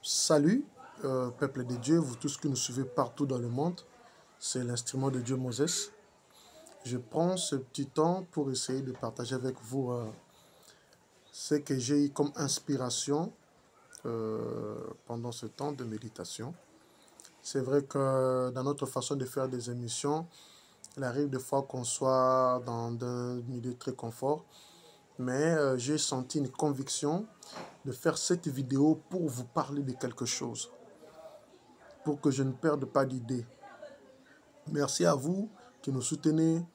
Salut, peuple de Dieu, vous tous qui nous suivez partout dans le monde. C'est l'instrument de Dieu Moses. Je prends ce petit temps pour essayer de partager avec vous ce que j'ai eu comme inspiration pendant ce temps de méditation. C'est vrai que dans notre façon de faire des émissions, il arrive des fois qu'on soit dans un milieu très confort, mais j'ai senti une conviction de faire cette vidéo pour vous parler de quelque chose, pour que je ne perde pas d'idée. Merci à vous qui nous soutenez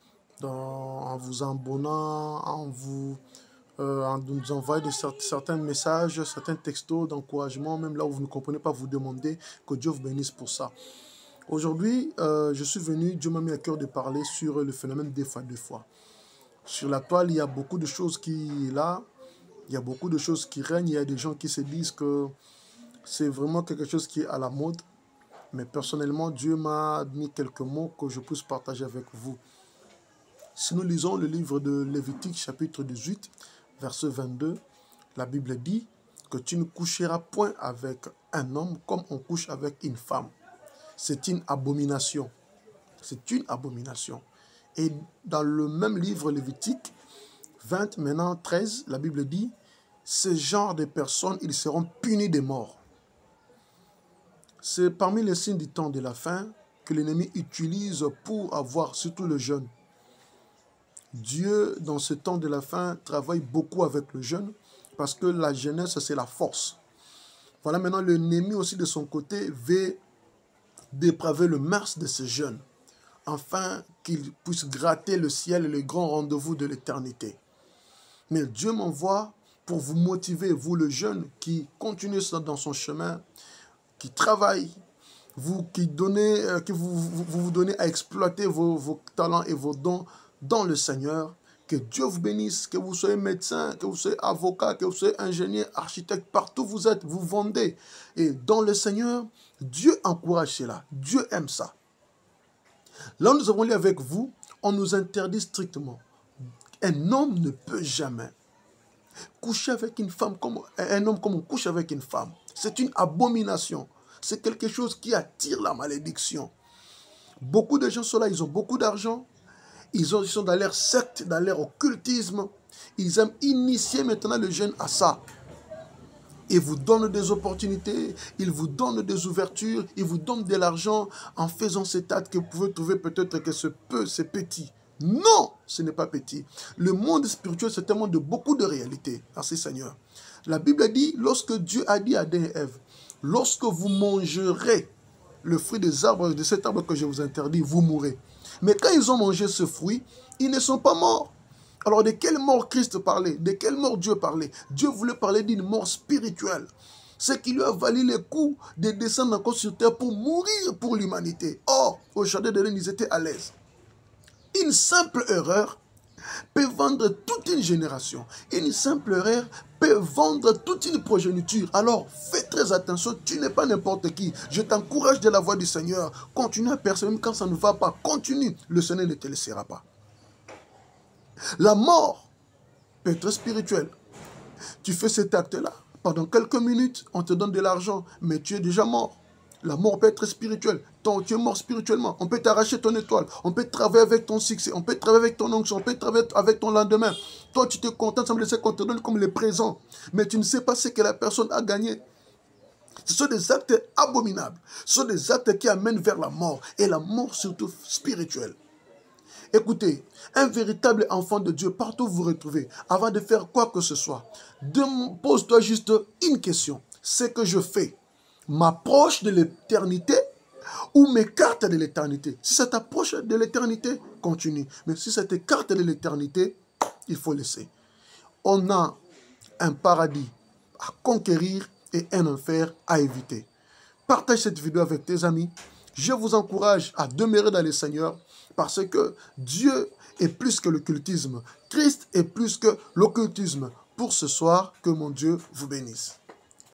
en vous abonnant, en nous envoyant certains messages, certains textos d'encouragement, même là où vous ne comprenez pas, vous demandez, que Dieu vous bénisse pour ça. Aujourd'hui, je suis venu, Dieu m'a mis à cœur de parler sur le phénomène des fois, deux fois. Sur la toile, il y a beaucoup de choses qui là, il y a beaucoup de choses qui règnent, il y a des gens qui se disent que c'est vraiment quelque chose qui est à la mode. Mais personnellement, Dieu m'a mis quelques mots que je puisse partager avec vous. Si nous lisons le livre de Lévitique, chapitre 18, verset 22, la Bible dit que tu ne coucheras point avec un homme comme on couche avec une femme. C'est une abomination. C'est une abomination. Et dans le même livre Lévitique 20, maintenant 13, la Bible dit, ce genre de personnes, ils seront punis de mort. C'est parmi les signes du temps de la fin que l'ennemi utilise pour avoir surtout le jeune. Dieu, dans ce temps de la fin, travaille beaucoup avec le jeune parce que la jeunesse, c'est la force. Voilà, maintenant, l'ennemi aussi de son côté veut dépraver le mars de ce jeune afin qu'il puisse gratter le ciel et le grand rendez-vous de l'éternité. Mais Dieu m'envoie pour vous motiver, vous le jeune qui continue dans son chemin, qui travaille, vous qui donnez, vous donnez à exploiter vos talents et vos dons dans le Seigneur. Que Dieu vous bénisse, que vous soyez médecin, que vous soyez avocat, que vous soyez ingénieur, architecte, partout où vous êtes, vous vendez. Et dans le Seigneur, Dieu encourage cela. Dieu aime ça. Là, nous avons lu avec vous, on nous interdit strictement. Un homme ne peut jamais coucher avec une femme comme un homme comme on couche avec une femme. C'est une abomination. C'est quelque chose qui attire la malédiction. Beaucoup de gens sont là, ils ont beaucoup d'argent. Ils sont dans leur secte, dans leur occultisme. Ils aiment initier maintenant le jeune à ça. Ils vous donnent des opportunités, ils vous donnent des ouvertures, ils vous donnent de l'argent en faisant cet acte que vous pouvez trouver peut-être que c'est petit. Non, ce n'est pas petit. Le monde spirituel, c'est un monde de beaucoup de réalités. Merci Seigneur. La Bible dit, lorsque Dieu a dit à Adam et Ève, lorsque vous mangerez le fruit des arbres, de cet arbre que je vous interdis, vous mourrez. Mais quand ils ont mangé ce fruit, ils ne sont pas morts. Alors de quelle mort Christ parlait? De quelle mort Dieu parlait? Dieu voulait parler d'une mort spirituelle. Ce qui lui a valu le coup de descendre encore sur terre pour mourir pour l'humanité. Or, au jardin d'Éden, ils étaient à l'aise. Une simple erreur peut vendre toute une génération. Une simple erreur peut vendre toute une progéniture. Alors, fais très attention, tu n'es pas n'importe qui. Je t'encourage de la voix du Seigneur. Continue à persévérer, même quand ça ne va pas. Continue, le Seigneur ne te laissera pas. La mort peut être spirituelle. Tu fais cet acte-là, pendant quelques minutes, on te donne de l'argent, mais tu es déjà mort. La mort peut être spirituelle. Tu es mort spirituellement. On peut t'arracher ton étoile. On peut travailler avec ton succès. On peut travailler avec ton onction. On peut travailler avec ton lendemain. Toi, tu te contentes de ce qu'on te donne comme les présents. Mais tu ne sais pas ce que la personne a gagné. Ce sont des actes abominables. Ce sont des actes qui amènent vers la mort. Et la mort surtout spirituelle. Écoutez, un véritable enfant de Dieu, partout où vous vous retrouvez, avant de faire quoi que ce soit, pose-toi juste une question. Ce que je fais m'approche de l'éternité ou m'écarte de l'éternité? Si ça t'approche de l'éternité, continue. Mais si ça t'écarte de l'éternité, il faut laisser. On a un paradis à conquérir et un enfer à éviter. Partage cette vidéo avec tes amis. Je vous encourage à demeurer dans le Seigneur parce que Dieu est plus que l'occultisme. Christ est plus que l'occultisme. Pour ce soir, que mon Dieu vous bénisse.